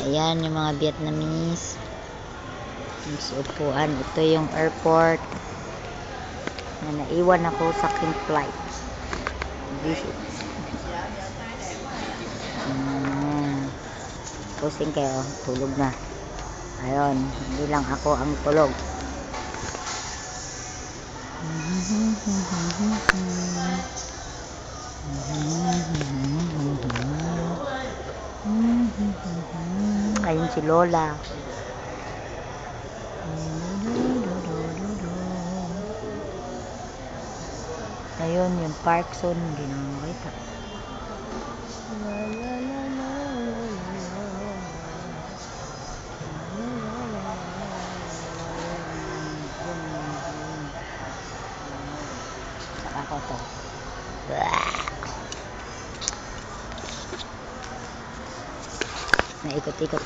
Ayan yung mga Vietnamese. Sa upuan. Ito yung airport na naiwan ako sa aking flight. Visit. Pusing kayo. Tulog na. Ayun. Hindi lang ako ang tulog. Ayun si Lola. Ayun yung park zone. Hindi na makita. Saka ko to. Naikot-ikot.